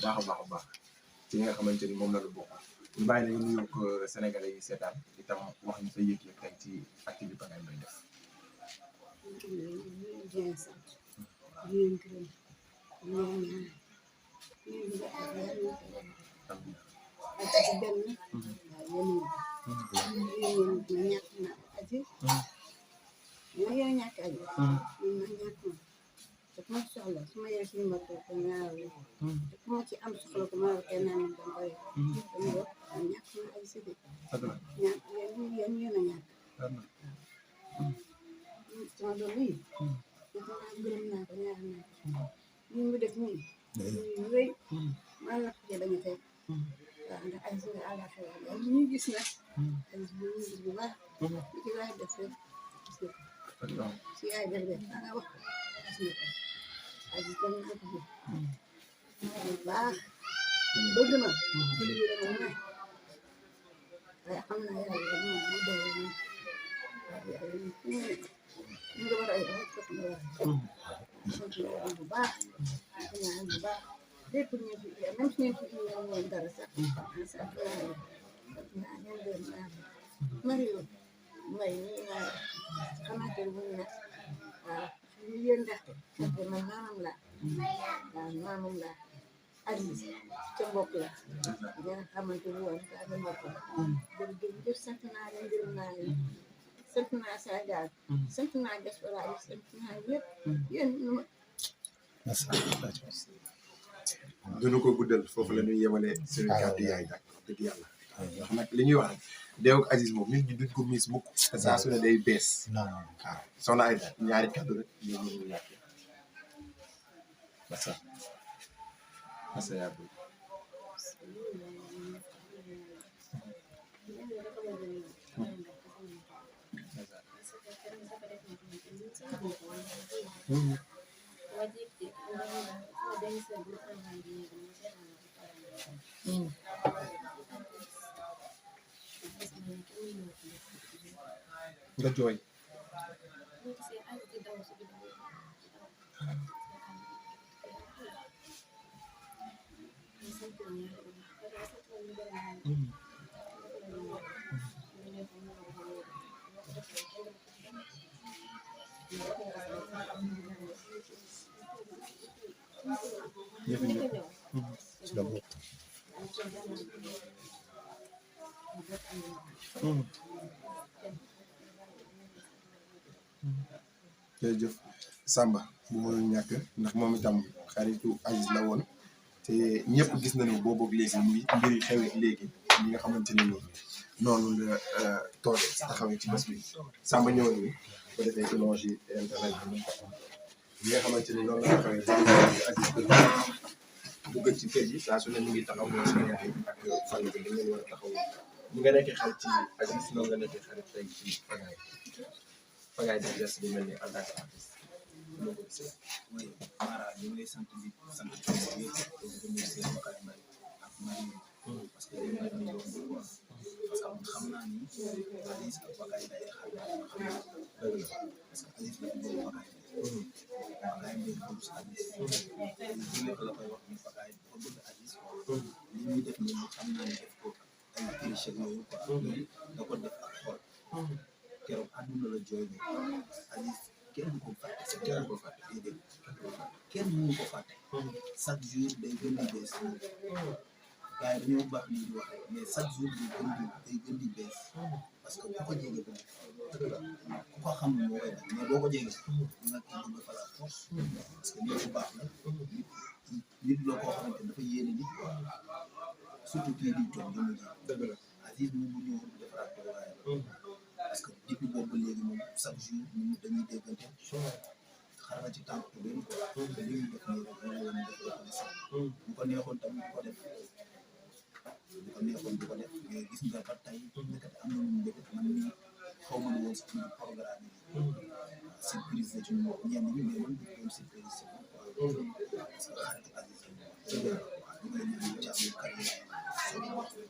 baax a baax ci nga xamante ni moom la bokk ñu bàyyi la ñu nuyu ko Sénégalais yi seetaan itam wax ñu sa yëg-yëg tey ci activité ngay may def. Masha Allah sama yaay suñu mbokk ko ñaaw ko mo ci am soxla ko ma kenn naan dam bay ñak na ay sédé ñak yeen ñu na ñak sama do li dafa gërëm na ko ñaar na ñu ngi def ni reuy ma la ko dañu fekk ndax ay sédé ala xew ñu gis na ay bu baax ci lay def ci ay berbe nga wax Aziz kan aku bah bagaimana alhamdulillah udah ini baru aja bah dia punya memang yang darasa mari mai karena terbuka yéen ndaxte man maamam la Aziz ca mbokk la nga xamante ni woon ka dama ko jërëjëf sant naa leen gërëm naa leen sant naa Sénégal sant naa diaspora yi sant naa yëpp yéen duñu ko guddal foofu la ñuy yemale suñu kàddu yaay nag dëgg yàlla ndax nag li ñuy wax rek deew ak Aziz moom nit ñi duñ ko miis mukk saa su ne day bees waaw soxna ay ñaari kàddu rek ñu ñu ñàkk masa masa yaa bu nga jooy jërëjëf Samba bu mënul ñàkk ndax moom itam xaritu Aziz la woon te ñëpp gis nañu boobu ak léegi mbiri xewee léegi ñi nga xamante ni noonu la toole taxawee ci bés bi Samba ñëw ni ko defee éloge yi internet bi ñi nga xamante ni noonu la taxawee ci Aziz bu gën ci kër yi saa su ne ñu ngi taxaw mooy suñu yaay ak famille bi ngeen war a taxaw ñu nga nekkee xarit ci Aziz noonu nga nekkee xarit tey ci Pagaye def geste bi mel ni en tant que artiste moo ko gisee. oui Mara ñu ngi lay sant bi sant bi remercier Bakary Mbaye ak Marie parce que dañu may yoon bu quoi parce que xam naa ni Aziz ak Bakary day xam naa dëgg la parce que Aziz la bëgg Bakary Mbaye bëgg sa Aziz ñu nekk la koy wax ni Bakary dafa bëgg Aziz li muy def ni xam naa ni def ko ay triche yooyu quoi da ko def ak xol keroog àdduna la jooy ne Aziz kenn du ko fàtte sa kenn du ko fàtte déedéet kenn mënu ko fàtte chaque jour day gën di bees gars yi dañoo baax ni di wax mais chaque jour day gën di bees parce que ku ko jege ko ku ko xam moo koy def mais boo ko jege dina ko bëgg fa la force parce que nit ku baax la nit la koo xamante dafa yéene nit surtout kii di toog dina ji dëgg la Aziz moom mu ñëw defaraat ko waaye parce que depuis boobu léegi moom chaque jour ñu dañuy déggante xar na ci tànk bi quoi te li ñu def nii rek ñu woon def la bu ko neexoon tam du ko def bu ko neexoon du ko def mais gis nga ba tey nekkati am na ñu mbëgg man nii xaw ma ne woon sax ñu programme yi surprise la ci ñun ñenn ñi mais man du doon surprise ci quoi parce que xarit Aziz ñu ngi leen di jàmm carrière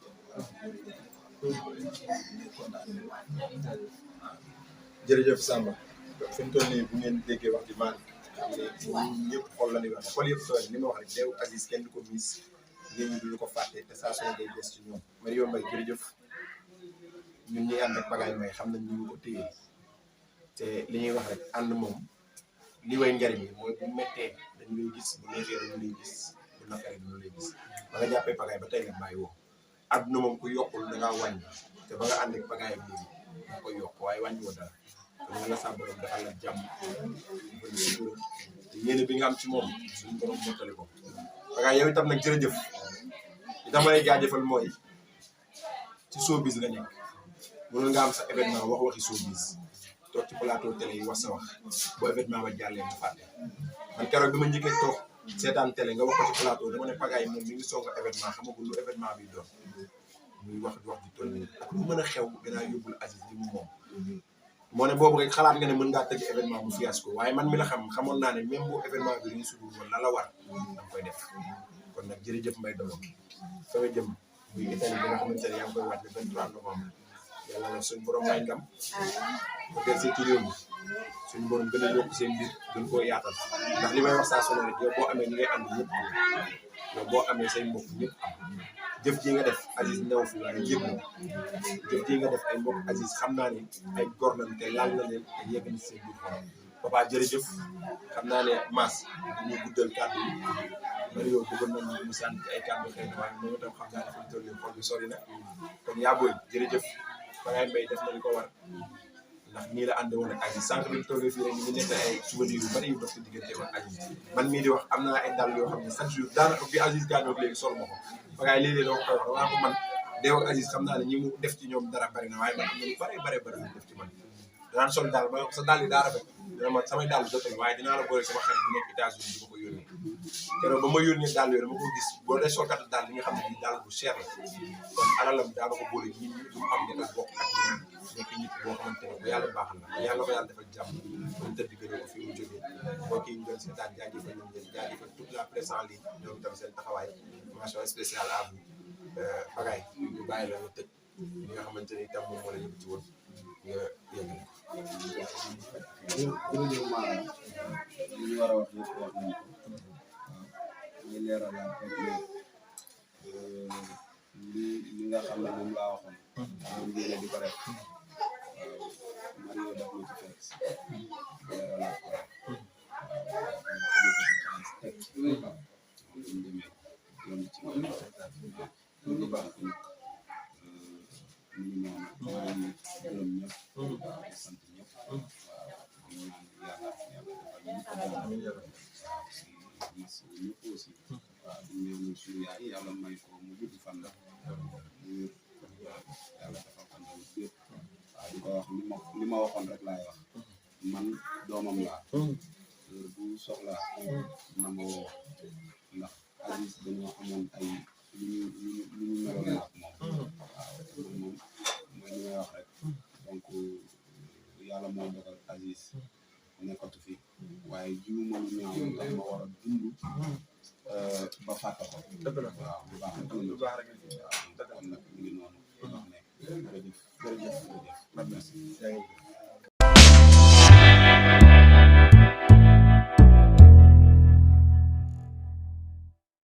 jërëjëf Samba fi mu toll nii bu ngeen déggee wax di maan xam ne ñëpp xool la ñuy wax xool yëpp tooy li ma wax rek deew Aziz kenn du ko miis nit ñi duñu ko fàtte te saa su ne day des ci ñoom Mario Mbaye jërëjëf ñun ñuy ànd ak Pagaye Mbaye xam nañ ñu ngi ko téye te li ñuy wax rek ànd moom li way njariñ yi mooy bu méttee dañu lay gis bu neexee dañu lay gis bu naqaree dañu lay gis ba nga jàppee Pagaye ba tey nga bàyyi woo àdduna moom ku yokkul da ngaa wàññi te ba nga ànd ak Pagaye bi moo koy yokk waaye wàññi woo dara kon nga la sa borom defal la jàmm te yéene bi nga am ci moom suñu borom mottali ko Pagaye yow itam nag jërëjëf li tax ma lay jaajëfal mooy ci showbiz nga nekk mënoon nga am sa événement wax waxi showbiz toog ci plateau télé yi wax sa wax bu événement ba jàllee nga fàtte man keroog bi ma njëkkee toog seetaan télé nga wax ko ci plateau dama ne Pagaye moom mi ngi soog a événement xamagul lu événement bi doon muy wax di toll nii ak lu mën a xew dinaa yóbbul Aziz li mu moom moo ne boobu rek xalaat nga ne mën ngaa tëgg événement bu fiasco waaye man mi la xam xamoon naa ne même bu événement bi réussir woon la war danga koy def kon nag jërëjëf Mbaye Domo fa nga jëm muy Italie bi nga xamante ne yaa ngi koy waaj le 23 novembre yàlla na suñu borom may ndam bu delsee ci réew mi suñu borom gën a yokk seen mbir gën koo yaatal ndax li may wax saa su ne rek yow boo amee ñi ngay ànd ñëpp am yow boo amee say mbokk ñëpp am jëf ji nga def Aziz new fi waaye yëg na jëf ji nga def ay mbokk Aziz xam naa ne ay gor nañ te laal na leen te yegg na seen biir xolam papa jërëjëf xam naa ne Mass dañuy guddal kàddu yi Mario bëggoon nañu mu sant ay kàddu xëy na waaye moom itam xam naa ne fi mu toll nii xol bi sori na kon yaa booy jërëjëf Pagaye Mbaye def na li ko war ndax nii la ànd woon ak Aziz sànq bi ñu toogee fii rek ñu nekk ay souvenirs yu bari yu dox ci diggante ak Aziz man mii di wax am naa ay dàll yoo xam ne chaque jour daanaka bi Aziz gaañoo léegi sol ma ko Pagaye léeg-léeg doo koy wax damaa ko man deew ak Aziz xam naa ne ñi mu def ci ñoom dara bari na waaye man am na lu bare lu def ci man danaan sol daal ma sa dàll yi daa rafet dina ma samay dàll jotul waaye dinaa la boole sama xarit bu nekk États-Unis di ma ko yónnee keroog ba ma yónnee dàll yooyu dama ko gis boo dee solkat daal li nga xam ne bii daal bu cher la kon alalam daa ko boole nit ñi du am dina bokk ak ñoom nekk nit boo xamante ne bu yàlla baaxal la yàlla ko yàlla defal jàmm ba mu tëdd gënoo ko fii mu jógee mbokk yi ñu doon seetaan jaajëfal nañ leen jaajëfal toute la presse en ligne ñoom itam seen taxawaay mention spéciale à vous Pagaye ñu bàyyi la nga tëj li nga xamante ne itam moom moo la yëg ci woon nga yëngal ko. jërëjëf maanaam li ñu war a wax yëpp wax nañu ko waaw ñu leeralaat rek ne li nga xam ne moom laa waxoon moom yéene di ko def Mario daf ma ci fekk si leeralaat ko rek waaw ñu demee yoon ci ñu ngi baax tamit ñu ngi noonu maa ngi gërëm ñëpp di sant ñëpp waaw di ñaan yàlla si ñëpp aussi waaw di ñaan suñu yaay yàlla may ko mu gudd fan la mu wér yàlla defal ko ndaw yëpp waaw di ko wax li ma waxoon rek laay wax man doomam laa bu soxlaa na ma woo ndax Aziz dañoo amoon ay lu ñu meloon ak moom waaw moom mooy li may wax rek donc yàlla moo dogal Aziz nekkatu fi waaye jiwu ma lu ñaaw ndax ma war a dund ba fàtte ko waaw bu baax rek lu baax rek waaw kon nag mu ngi noonu wax ne jërëjëf merci